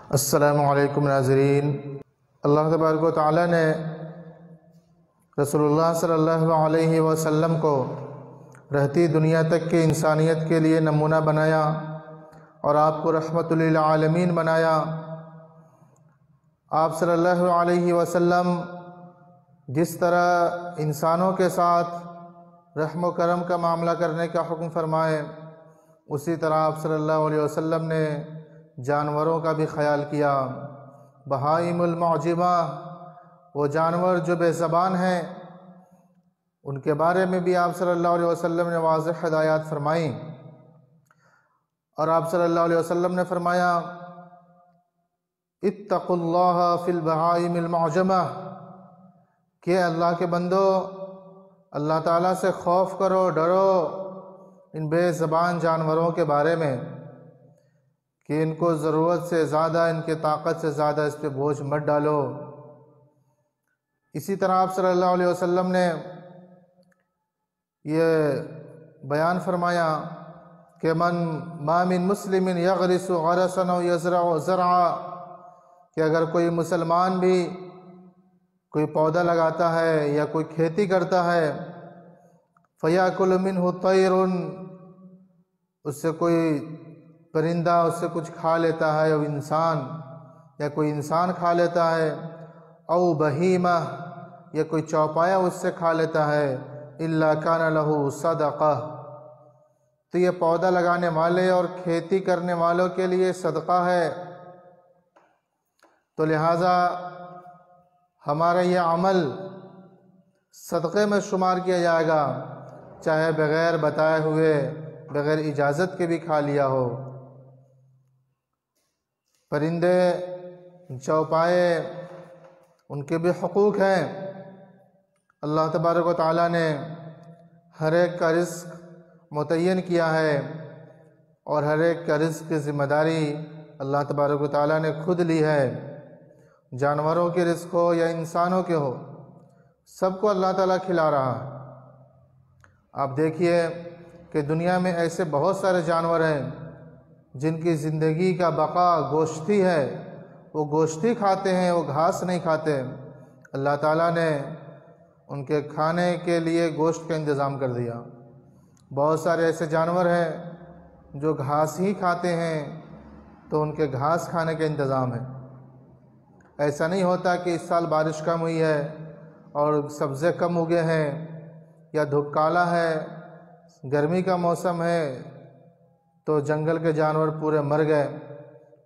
السلام علیکم ناظرین۔ اللہ تبارک و تعالیٰ نے رسول اللہ صلی اللہ علیہ وسلم کو رہتی دنیا تک کے انسانیت کے لیے نمونہ بنایا اور آپ کو رحمت للعالمین بنایا۔ آپ صلی اللہ علیہ وسلم جس طرح انسانوں کے ساتھ رحم و کرم کا معاملہ کرنے کا حکم فرمائے، اسی طرح آپ صلی اللہ علیہ وسلم نے جانوروں کا بھی خیال کیا۔ بہائم المعجمہ، وہ جانور جو بے زبان ہیں، ان کے بارے میں بھی آپ صلی اللہ علیہ وسلم نے واضح ہدایات فرمائیں، اور آپ صلی اللہ علیہ وسلم نے فرمایا اتقوا اللہ فی البہائم المعجمہ، کہ اللہ کے بندو اللہ تعالیٰ سے خوف کرو، ڈرو ان بے زبان جانوروں کے بارے میں، کہ ان کو ضرورت سے زیادہ، ان کے طاقت سے زیادہ اس پہ بوجھ مت ڈالو۔ اسی طرح آپ صلی اللہ علیہ وسلم نے یہ بیان فرمایا کہ ما من مسلم یغرس غرسا او یزرع زرعا، کہ اگر کوئی مسلمان بھی کوئی پودا لگاتا ہے یا کوئی کھیتی کرتا ہے، فیاکل منہ طیر، اس سے کوئی پرندہ اس سے کچھ کھا لیتا ہے، او انسان یا کوئی انسان کھا لیتا ہے، او بہیمہ یا کوئی چوپایا اس سے کھا لیتا ہے، الا کان لہ صدقہ، تو یہ پودا لگانے والے اور کھیتی کرنے والوں کے لیے صدقہ ہے۔ تو لہٰذا ہمارا یہ عمل صدقے میں شمار کیا جائے گا، چاہے بغیر بتائے ہوئے، بغیر اجازت کے بھی کھا لیا ہو۔ پرندے، چوپائے، ان کے بھی حقوق ہیں۔ اللہ تبارک و تعالیٰ نے ہر ایک کا رزق متعین کیا ہے، اور ہر ایک کا رزق کی ذمہ داری اللہ تبارک و تعالیٰ نے خود لی ہے۔ جانوروں کے رزق ہو یا انسانوں کے ہو، سب کو اللہ تعالیٰ کھلا رہا ہے۔ آپ دیکھیے کہ دنیا میں ایسے بہت سارے جانور ہیں جن کی زندگی کا بقا گوشتی ہے، وہ گوشتی کھاتے ہیں، وہ گھاس نہیں کھاتے۔ اللہ تعالیٰ نے ان کے کھانے کے لیے گوشت کا انتظام کر دیا۔ بہت سارے ایسے جانور ہیں جو گھاس ہی کھاتے ہیں، تو ان کے گھاس کھانے کا انتظام ہے۔ ایسا نہیں ہوتا کہ اس سال بارش کم ہوئی ہے اور سبزے کم اگے ہیں، یا دھوپ کالا ہے، گرمی کا موسم ہے تو جنگل کے جانور پورے مر گئے،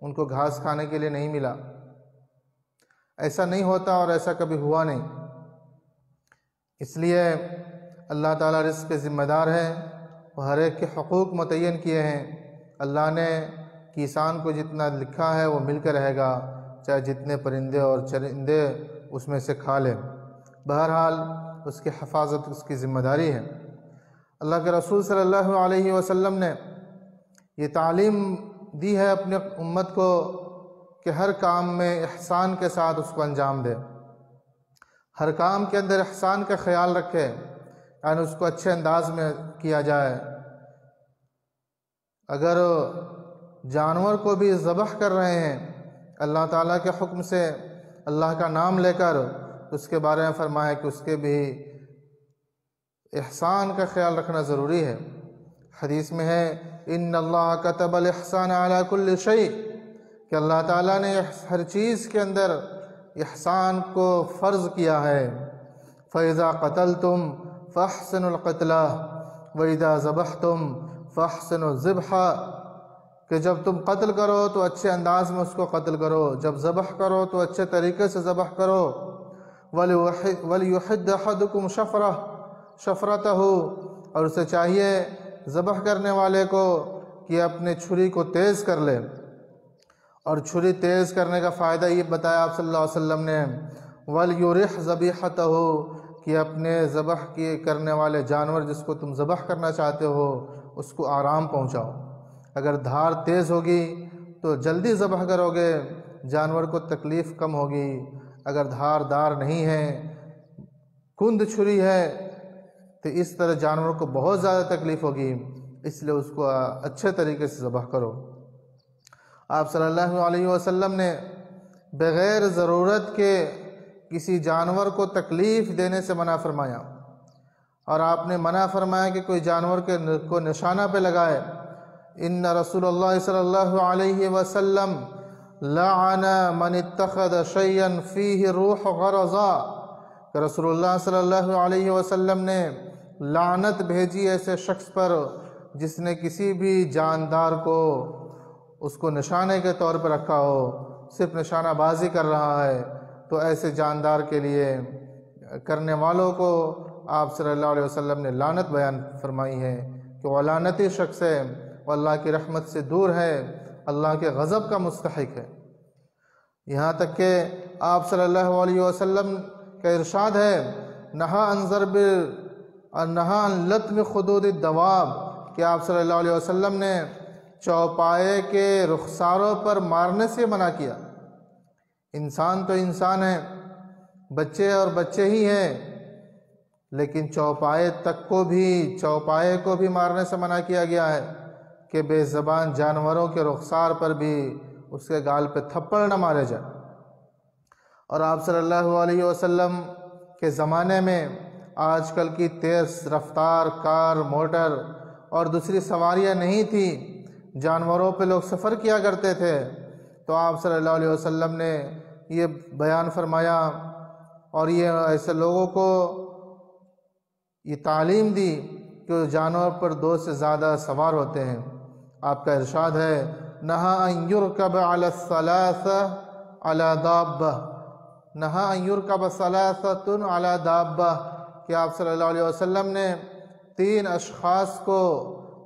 ان کو گھاس کھانے کے لیے نہیں ملا۔ ایسا نہیں ہوتا، اور ایسا کبھی ہوا نہیں۔ اس لیے اللہ تعالیٰ رزق کے ذمہ دار ہے، وہ ہر ایک کے حقوق متعین کیے ہیں۔ اللہ نے کسان کو جتنا لکھا ہے وہ مل کے رہے گا، چاہے جتنے پرندے اور چرندے اس میں سے کھا لیں۔ بہرحال اس کی حفاظت اس کی ذمہ داری ہے۔ اللہ کے رسول صلی اللہ علیہ وسلم نے یہ تعلیم دی ہے اپنے امت کو کہ ہر کام میں احسان کے ساتھ اس کو انجام دے، ہر کام کے اندر احسان کا خیال رکھے، یعنی اس کو اچھے انداز میں کیا جائے۔ اگر جانور کو بھی ذبح کر رہے ہیں اللہ تعالیٰ کے حکم سے، اللہ کا نام لے کر، اس کے بارے میں فرمایا کہ اس کے بھی احسان کا خیال رکھنا ضروری ہے۔ حدیث میں ہے ان اللہ کتب الاحسان علی کل شیء، کہ اللہ تعالیٰ نے ہر چیز کے اندر احسان کو فرض کیا ہے۔ فَإِذَا قَتَلْتُمْ فَأَحْسِنُوا الْقَتْلَ وَإِذَا ذَبَحْتُمْ فَأَحْسِنُوا الذِّبْحَ، کہ جب تم قتل کرو تو اچھے انداز میں اس کو قتل کرو، جب ذبح کرو تو اچھے طریقے سے ذبح کرو۔ وَلْيُحِدَّ أَحَدُكُمْ شَفْرَتَهُ، اور اسے چاہیے ذبح کرنے والے کو کہ اپنے چھری کو تیز کر لے، اور چھری تیز کرنے کا فائدہ یہ بتایا آپ صلی اللہ علیہ وسلم نے، وَلْيُرِحْ ذَبِيحَتَهُ، کہ اپنے ذبح کرنے والے جانور جس کو تم ذبح کرنا چاہتے ہو اس کو آرام پہنچاؤ۔ اگر دھار تیز ہوگی تو جلدی ذبح کرو گے، جانور کو تکلیف کم ہوگی۔ اگر دھار دار نہیں ہے، کند چھری ہے، تو اس طرح جانور کو بہت زیادہ تکلیف ہوگی، اس لیے اس کو اچھے طریقے سے ذبح کرو۔ آپ صلی اللہ علیہ وسلم نے بغیر ضرورت کے کسی جانور کو تکلیف دینے سے منع فرمایا، اور آپ نے منع فرمایا کہ کوئی جانور کو نشانہ پہ لگائے۔ ان رسول اللہ صلی اللہ علیہ وسلم لعن من اتخذ شیئا فیہ روح غرضا، کہ رسول اللہ صلی اللہ علیہ وسلم نے لعنت بھیجی ایسے شخص پر جس نے کسی بھی جاندار کو اس کو نشانے کے طور پر رکھا ہو، صرف نشانہ بازی کر رہا ہے، تو ایسے جاندار کے لیے کرنے والوں کو آپ صلی اللہ علیہ وسلم نے لعنت بیان فرمائی ہے کہ وہ لعنتی شخص ہے، وہ اللہ کی رحمت سے دور ہے، اللہ کے غضب کا مستحق ہے۔ یہاں تک کہ آپ صلی اللہ علیہ وسلم کا ارشاد ہے، نہا عن لطم خدود الدواب، کہ آپ صلی اللہ علیہ وسلم نے چوپائے کے رخساروں پر مارنے سے منع کیا۔ انسان تو انسان ہے، بچے اور بچے ہی ہیں، لیکن چوپائے کو بھی مارنے سے منع کیا گیا ہے کہ بے زبان جانوروں کے رخسار پر بھی اس کے گال پہ تھپڑ نہ مارے جائے۔ اور آپ صلی اللہ علیہ وسلم کے زمانے میں آج کل کی تیز رفتار کار، موٹر اور دوسری سواریاں نہیں تھیں، جانوروں پہ لوگ سفر کیا کرتے تھے، تو آپ صلی اللہ علیہ وسلم نے یہ بیان فرمایا اور یہ ایسے لوگوں کو یہ تعلیم دی کہ جانور پر 2 سے زیادہ سوار ہوتے ہیں۔ آپ کا ارشاد ہے، نہا ان یرکب علی الثلاث علی دابہ، نہا ان یرکب ثلاثۃ علی دابہ، کہ آپ صلی اللہ علیہ وسلم نے 3 اشخاص کو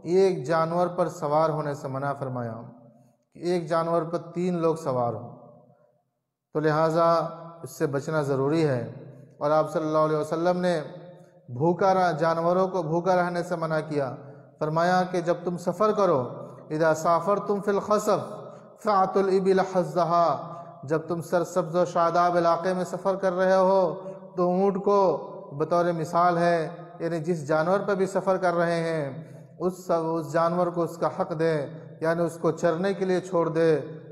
ایک جانور پر سوار ہونے سے منع فرمایا، کہ ایک جانور پر 3 لوگ سوار ہوں، تو لہٰذا اس سے بچنا ضروری ہے۔ اور آپ صلی اللہ علیہ وسلم نے جانوروں کو بھوکا رہنے سے منع کیا، فرمایا کہ جب تم سفر کرو، اذا سافرتم فی الخصف فاعطوا الابل حظها، جب تم سرسبز و شاداب علاقے میں سفر کر رہے ہو تو اونٹ کو بطور مثال ہے، یعنی جس جانور پر بھی سفر کر رہے ہیں اس جانور کو اس کا حق دے، یعنی اس کو چرنے کے لیے چھوڑ دے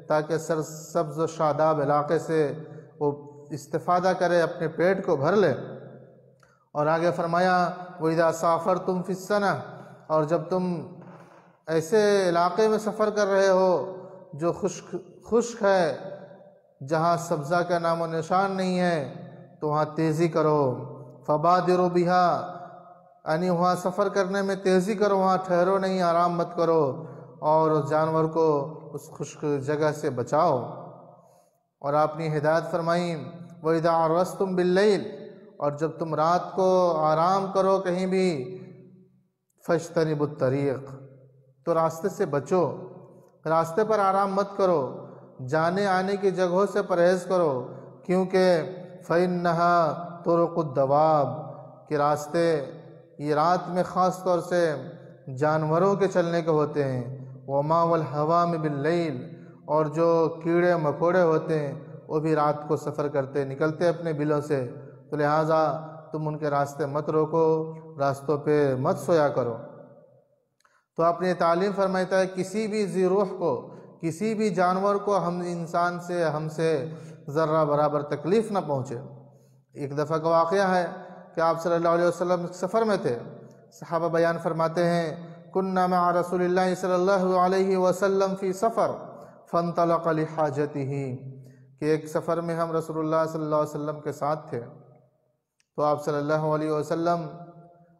تاکہ سرسبز و شاداب علاقے سے وہ استفادہ کرے، اپنے پیٹ کو بھر لے۔ اور آگے فرمایا، وَإِذَا سَافَرْتُمْ فِي السَّنَةِ، اور جب تم ایسے علاقے میں سفر کر رہے ہو جو خشک ہے، جہاں سبزہ کا نام و نشان نہیں ہے، تو وہاں تیزی کرو، فَبَادِرُوا بِهَا، یعنی وہاں سفر کرنے میں تیزی کرو، وہاں ٹھہرو نہیں، آرام مت کرو، اور اس جانور کو اس خشک جگہ سے بچاؤ۔ اور آپ نے ہدایت فرمائی، وَإِذَا عَرَّسْتُمْ بِاللَّيْلِ، اور جب تم رات کو آرام کرو کہیں بھی، فَاجْتَنِبُوا الطَّرِيقَ، تو راستے سے بچو، راستے پر آرام مت کرو، جانے آنے کی جگہوں سے پرہیز کرو، کیونکہ فَإِنَّهَا طُرُقُ الدَّوَابِ، کہ راستے یہ رات میں خاص طور سے جانوروں کے چلنے کے ہوتے ہیں، وَمَا وَالْحَوَامِ بِاللَّيْلِ، اور جو کیڑے مکوڑے ہوتے ہیں وہ بھی رات کو سفر کرتے نکلتے اپنے بلوں سے، تو لہٰذا تم ان کے راستے مت روکو، راستوں پہ مت سویا کرو۔ تو آپ نے تعلیم فرماتا ہے کسی بھی ذی روح کو، کسی بھی جانور کو ہم سے ذرہ برابر تکلیف نہ پہنچے۔ ایک دفعہ کا واقعہ ہے کہ آپ صلی اللہ علیہ وسلم سفر میں تھے، صحابہ بیان فرماتے ہیں، كنا مع رسول اللہ صلی اللہ علیہ وسلم فی سفر فانطلق لحاجته، کہ ایک سفر میں ہم رسول اللہ صلی اللہ علیہ وسلم کے ساتھ تھے، تو آپ صلی اللہ علیہ وسلم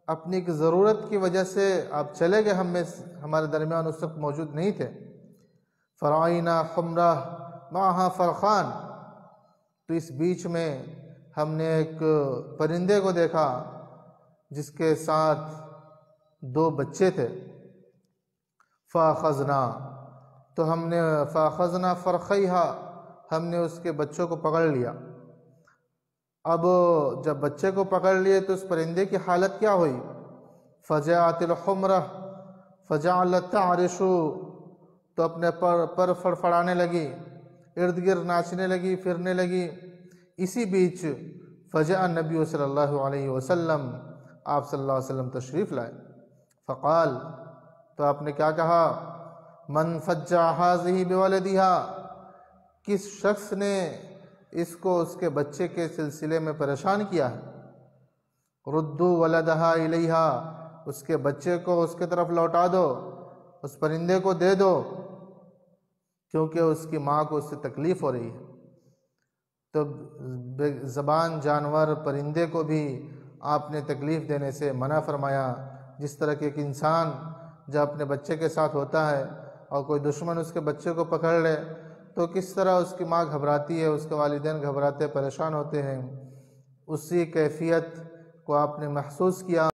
اپنی ایک ضرورت کی وجہ سے آپ چلے گئے، ہمارے درمیان اس وقت موجود نہیں تھے۔ فرعینا حمرہ معہا فرخان، تو اس بیچ میں ہم نے ایک پرندے کو دیکھا جس کے ساتھ 2 بچے تھے، فاخذنا، تو ہم نے فاخذنا فرخیہا، ہم نے اس کے بچوں کو پکڑ لیا۔ اب جب بچے کو پکڑ لیے تو اس پرندے کی حالت کیا ہوئی؟ فجاءت الحمرہ فجعلت تعرش، تو اپنے پر فڑفڑانے لگی، ارد گرد ناچنے لگی، پھرنے لگی۔ اسی بیچ فجاء النبی صلی اللہ علیہ وسلم، آپ صلی اللہ علیہ وسلم تشریف لائے، فقال، تو آپ نے کیا کہا؟ من فجع هذه بولدها، کس شخص نے اس کو اس کے بچے کے سلسلے میں پریشان کیا ہے. ردوا ولدها الیہا، اس کے بچے کو اس کی طرف لوٹا دو، اس پرندے کو دے دو، کیونکہ اس کی ماں کو اس سے تکلیف ہو رہی ہے. تو بے زبان جانور پرندے کو بھی آپ نے تکلیف دینے سے منع فرمایا. جس طرح کہ ایک انسان جب اپنے بچے کے ساتھ ہوتا ہے اور کوئی دشمن اس کے بچے کو پکڑ لے تو کس طرح اس کی ماں گھبراتی ہے، اس کے والدین گھبراتے پریشان ہوتے ہیں، اسی کیفیت کو آپ نے محسوس کیا.